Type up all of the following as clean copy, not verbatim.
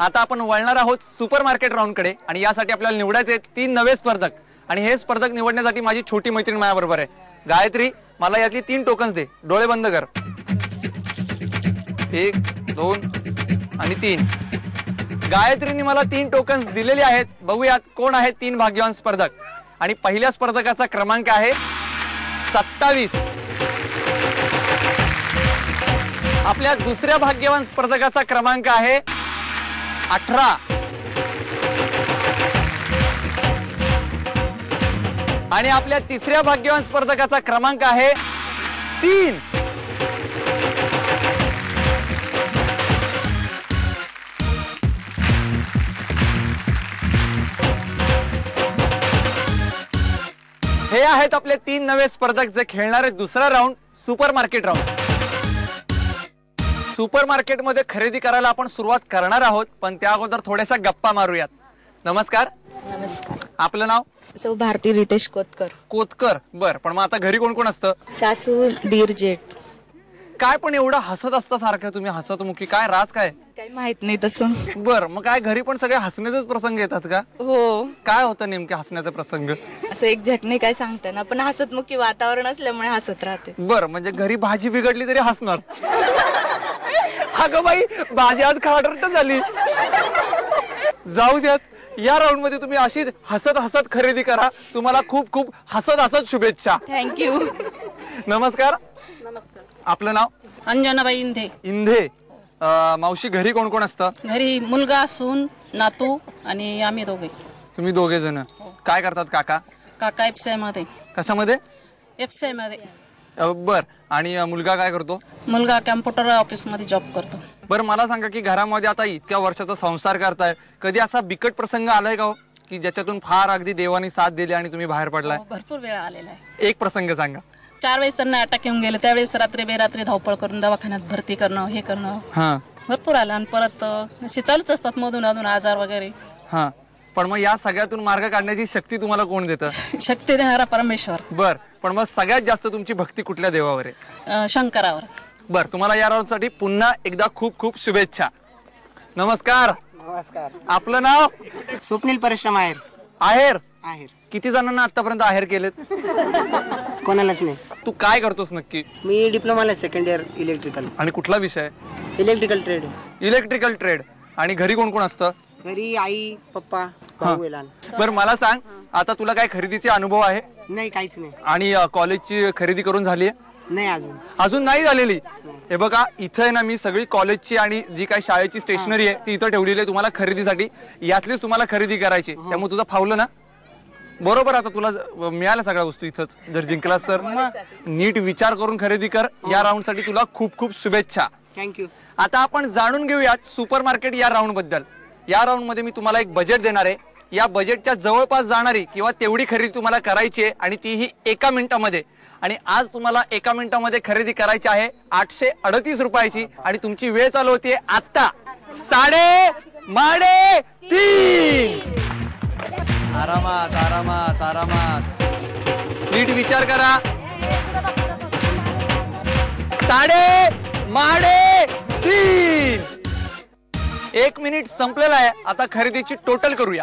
आता आपण वळणार आहोत सुपर मार्केट राऊंड कडे आणि यासाठी आपल्याला निवडायचे 3 नवे स्पर्धक आणि हे स्पर्धक निवडण्यासाठी माझी छोटी मैत्रीण माझ्या बरोबर आहे. गायत्री, मला यातली 3 टोकन्स दे. डोळे बंद कर. 1 2 आणि 3. गायत्रीने मला 3 टोकन्स दिलेले आहेत. बघूयात कोण आहेत 3 भाग्यवान स्पर्धक. आणि पहिल्या स्पर्धकाचा क्रमांक आहे 27. आपल्या दुसऱ्या भाग्यवान स्पर्धकाचा क्रमांक आहे 18. आणि आपल्या तिसऱ्या भाग्यवान स्पर्धकाचा क्रमांक आहे 3. हे आहेत आपले 3 नवे स्पर्धक जे खेळणार आहेत दुसरा round super market round. Super market मध्ये खरेदी करायला आपण सुरुवात करणार आहोत, पण त्या अगोदर थोड्याशा गप्पा मारूयात. नमस्कार. नमस्कार. आपलं नाव? सौ भारती रितेश कोतकर. कोतकर. बर, पण मग आता घरी कोण कोण असतं? सासू, दीर, जेठ. काय पण एवढं हसत असतं सारखं तुम्ही, हसतमुखी काय राज काय? काही माहित नाही तसं. बर, मग काय घरी पण सगळे हसण्याचेच प्रसंग येतात का? हो. काय होतं नेमके हसण्याचा प्रसंग? असं एक्झॅक्ट नाही काय सांगता ना, पण हसतमुखी वातावरण असल्यामुळे हसत राहते. बर, म्हणजे घरी भाजी बिघडली तरी हसणार. अगं बाई, भाजी आज खारट झाली. जाऊ द्यात. या राऊंड मध्ये तुम्ही अशीच हसत हसत खरेदी करा. तुम्हाला खूप खूप हसत हसत शुभेच्छा. थँक्यू. नमस्कार. नमस्कार. आपलं नाव? अंजनाबाई इंधे. इंधे. मावशी, घरी कोण कोण असतं? घरी मुलगा, सून, नातू आणि आम्ही दोघे. तुम्ही दोघे जण. काय करतात काका? काका एफसीआय मध्ये. कशामध्ये? एफसीआय मध्ये. बर, आणि मुलगा काय करतो? मुलगा कॅम्प्युटर ऑफिस मध्ये जॉब करतो. बरं, मला सांगा की घरामध्ये आता इतक्या वर्षाचा संसार करताय, कधी असा बिकट प्रसंग आलाय का हो की ज्याच्यातून फार अगदी देवानी साथ दिली आणि तुम्ही बाहेर पडलाय? भरपूर वेळा आलेला आहे. एक प्रसंग सांगा. 4 वेळेस त्यांना अटॅक येऊन गेले. त्यावेळेस रात्री बेरात्री धावपळ करून दवाखान्यात भरती करणं, हे करणं. हा. भरपूर आलं. आणि परत असे चालूच असतात मधून अधून आजार वगैरे. हा, पण मग या सगळ्यातून मार्ग काढण्याची शक्ती तुम्हाला कोण देतं? शक्ती देणारा परमेश्वर. बर, पण मग सगळ्यात जास्त तुमची भक्ती कुठल्या देवावर आहे? शंकरावर. बर, तुम्हाला या राऊंड साठी पुन्हा एकदा खूप खूप शुभेच्छा. नमस्कार. नमस्कार. आपलं नाव? स्वप्नील परिश्रम आहेर. आहेर. आहेर. किती जणांना आतापर्यंत आहेर केलेत? कोणालाच नाही. तू काय करतोस नक्की? मी डिप्लोमाला सेकंड इयर इलेक्ट्रिकल. आणि कुठला विषय? Electrical trade. Electrical trade. आणि घरी कोण कोण असतं? घरी आई, पप्पा, भाऊ आहे लहान. बर, मला सांग, आता तुला काय खरेदीचे अनुभव आहे? नाही, काहीच नाही. आणि कॉलेजची खरेदी करून झाली आहे? नाही अजून. अजून नाही झालेली. हे बघा, इथं आहे ना, मी सगळी कॉलेजची आणि जी काही शाळेची स्टेशनरी आहे ती इथं ठेवलेली आहे तुम्हाला खरेदीसाठी. यातलीच तुम्हाला खरेदी करायची. त्यामुळे तुझं फावलं ना? बरोबर. आता तुला मिळाल्या सगळ्या वस्तू इथंच. जर जिंकलास तर नीट विचार करून खरेदी कर. या राऊंड साठी तुला खूप खूप शुभेच्छा. थँक्यू. आता आपण जाणून घेऊयात सुपर मार्केट या राऊंड बद्दल. या राऊंड मध्ये मी तुम्हाला एक बजेट देणार आहे. या बजेटच्या जवळपास जाणारी किंवा तेवढी खरेदी तुम्हाला करायची आहे आणि तीही 1 मिनिटामध्ये. आणि आज तुम्हाला 1 मिनिटामध्ये खरेदी करायची आहे 838 रुपयाची. आणि तुमची वेळ चालू होतीये आता 3:30. आरामात आरामात आरामात. नीट विचार करा. 3:30. 1 मिनिट संपलेला आहे. आता खरेदीची टोटल करूया.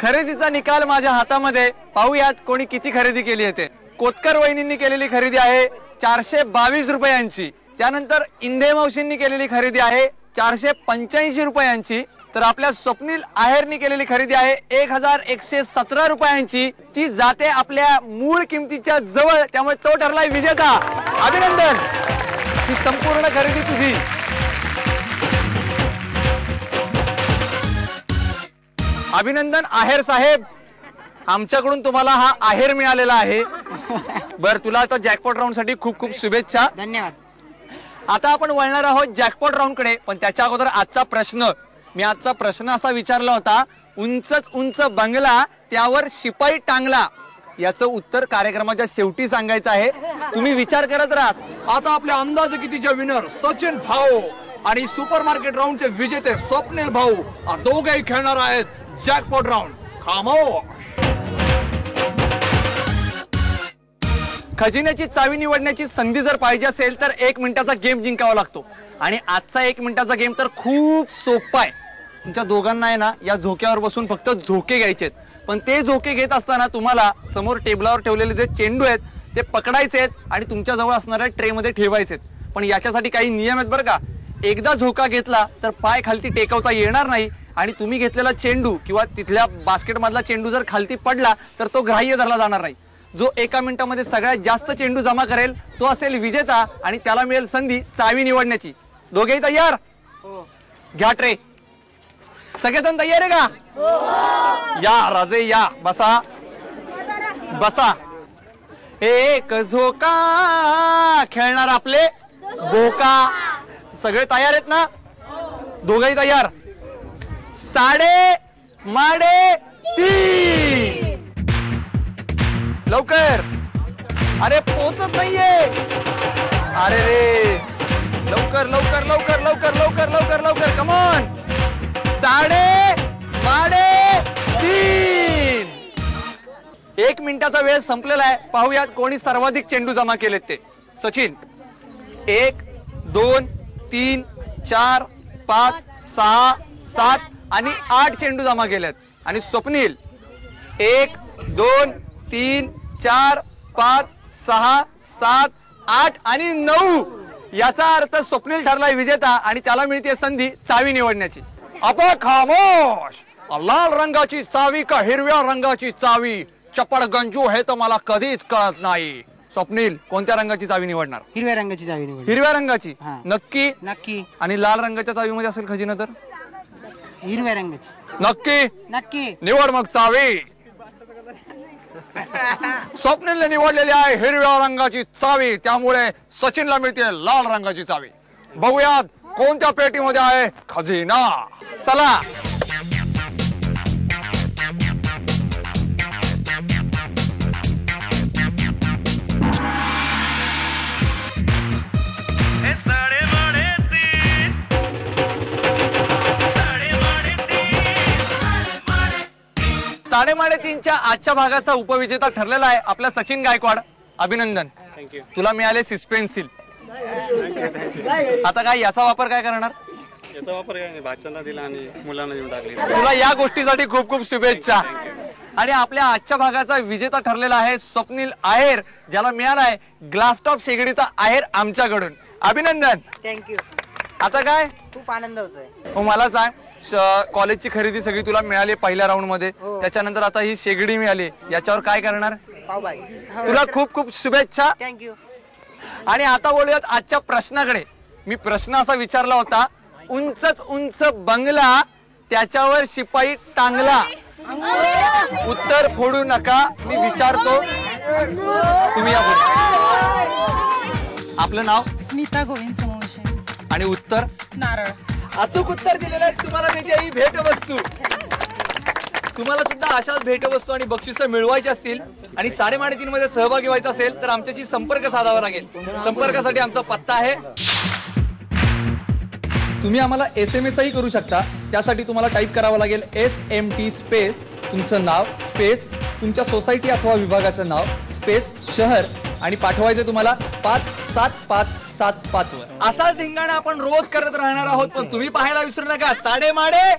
खरेदीचा निकाल माझ्या हातामध्ये. पाहूयात कोणी किती खरेदी केली आहे ते. कोतकर वहिनींनी केलेली खरेदी आहे 422 रुपयांची. त्यानंतर इंधे मावशींनी केलेली खरेदी आहे 485 रुपयांची. तर आपल्या स्वप्नील आहेरनी केलेली खरेदी आहे 1117 रुपयांची. ती जाते आपल्या मूळ किमतीच्या जवळ. त्यामुळे तो ठरलाय विजेता. अभिनंदन. ही संपूर्ण खरेदी तुझी. अभिनंदन आहेर साहेब. आमच्याकडून तुम्हाला हा आहेर मिळालेला आहे. बर, तुला आता जॅकपॉट राऊंड साठी खूप खूप शुभेच्छा. धन्यवाद. आता आपण वळणार आहोत जॅकपॉट राऊंड कडे, पण त्याच्या अगोदर आजचा प्रश्न. मी आजचा प्रश्न असा विचारला होता, उंचच उंच बंगला त्यावर शिपाई टांगला, याचं उत्तर कार्यक्रमाच्या शेवटी सांगायचं आहे. तुम्ही विचार करत राहा. आता आपल्या अंदाज कितीचे विनर सचिन भाऊ आणि सुपरमार्केट राऊंडचे विजेते स्वप्नील भाऊ दोघेही खेळणार आहेत जॅकपॉट राऊंड. खामोश. खजिन्याची चावी निवडण्याची संधी जर पाहिजे असेल तर 1 मिनिटाचा गेम जिंकावा लागतो. आणि आजचा 1 मिनिटाचा गेम तर खूप सोपा आहे. तुमच्या दोघांना आहे ना या झोक्यावर बसून फक्त झोके घ्यायचेत. पण ते झोके घेत असताना तुम्हाला समोर टेबलावर ठेवलेले जे चेंडू आहेत ते पकडायचे आहेत आणि तुमच्या जवळ असणाऱ्या ट्रे मध्ये ठेवायचे. पण याच्यासाठी काही नियम आहेत बरं का. एकदा झोका घेतला तर पाय खालती टेकवता येणार नाही आणि तुम्ही घेतलेला चेंडू किंवा तिथल्या बास्केट मधला चेंडू जर खालती पडला तर तो ग्राह्य धरला जाणार नाही. जो 1 मिनिटामध्ये सगळ्यात जास्त चेंडू जमा करेल तो असेल विजेता आणि त्याला मिळेल संधी चावी निवडण्याची. दोघेही तयार? घ्या ट्रे. सगळेजण तयार आहे का? या राजे या, बसा बसा. एक झोका खेळणार आपले बोका. सगळे तयार आहेत ना? दोघेही तयार? साडे माडे 3. लवकर. अरे पोचत नाहीये. अरे रे, लवकर लवकर लवकर लवकर लवकर लवकर लवकर. कमॉन. साडे माडे 3. 1 मिनिटाचा वेळ संपलेला आहे. पाहूयात कोणी सर्वाधिक चेंडू जमा केलेत ते. सचिन 1 2 3 4 5 6 7 आणि 8 चेंडू जमा केलेत. आणि स्वप्नील 1 2 3 4 5 6 7 8 आणि 9. याचा अर्थ स्वप्नील ठरलाय विजेता आणि त्याला मिळते संधी चावी निवडण्याची. आपण खामोश. लाल रंगाची चावी का हिरव्या रंगाची चावी? चपळ गंजू हे तर मला कधीच कळत नाही. स्वप्नील कोणत्या रंगाची चावी निवडणार? हिरव्या रंगाची चावी निवड. हिरव्या रंगाची? हा. नक्की? नक्की. आणि लाल रंगाच्या चावीमध्ये असेल खजिना तर? हिरव्या रंगाची. नक्की? नक्की. निवड मग चावी. स्वप्नीलने निवडलेली आहे हिरव्या रंगाची चावी, त्यामुळे सचिनला मिळते लाल रंगाची चावी. बघूयात कोणत्या पेटीमध्ये आहे खजिना. चला. साडेमाडे 3च्या आजच्या भागाचा उपविजेता ठरलेला आहे आपला सचिन गायकवाड. अभिनंदन. तुला मिळाले सस्पेन्सिल. आता काय याचा वापर काय करणार? याचा वापर भाषणाला दिला आणि मुलांना देऊन टाकली. तुला या गोष्टीसाठी खूप खूप शुभेच्छा. आणि आपल्या आजच्या भागाचा विजेता ठरलेला आहे स्वप्नील आहेर, ज्याला मिळाला आहे ग्लासटॉप शेगडीचा आहेर आमच्याकडून. अभिनंदन. थँक्यू. आता काय खूप आनंद होतोय. हो मला सांग, कॉलेजची खरेदी सगळी तुला मिळाली पहिल्या राऊंड मध्ये, त्याच्यानंतर आता ही शेगडी मिळाली, याच्यावर काय करणार? पावभाजी. तुला खूप खूप शुभेच्छा. थँक्यू. आणि आता बोलूयात आजच्या प्रश्नाकडे. मी प्रश्न असा विचारला होता, उंचच उंच बंगला त्याच्यावर शिपाई टांगला. उत्तर फोडू नका, मी विचारतो. तुम्ही या बोला. आपलं नाव? स्मिता गोविंद समोसे. आणि उत्तर? नारळ. अचूक उत्तर दिलेलं आहे. तुम्हाला मिळते ही भेटवस्तू. तुम्हाला सुद्धा अशाच भेटवस्तू आणि बक्षिसं मिळवायची असतील आणि 3:30 मध्ये सहभागी व्हायचं असेल तर आमच्याशी संपर्क साधावा लागेल. संपर्कासाठी आमचा पत्ता आहे. तुम्ही आम्हाला SMS करू शकता. त्यासाठी तुम्हाला टाईप करावं लागेल SMT स्पेस तुमचं नाव स्पेस तुमच्या सोसायटी अथवा विभागाचं नाव स्पेस शहर आणि पाठवायचं तुम्हाला 57575 वर. असा धिंगाणा आपण रोज करत राहणार आहोत, पण तुम्ही पाहायला विसरू नका साडेमाडे.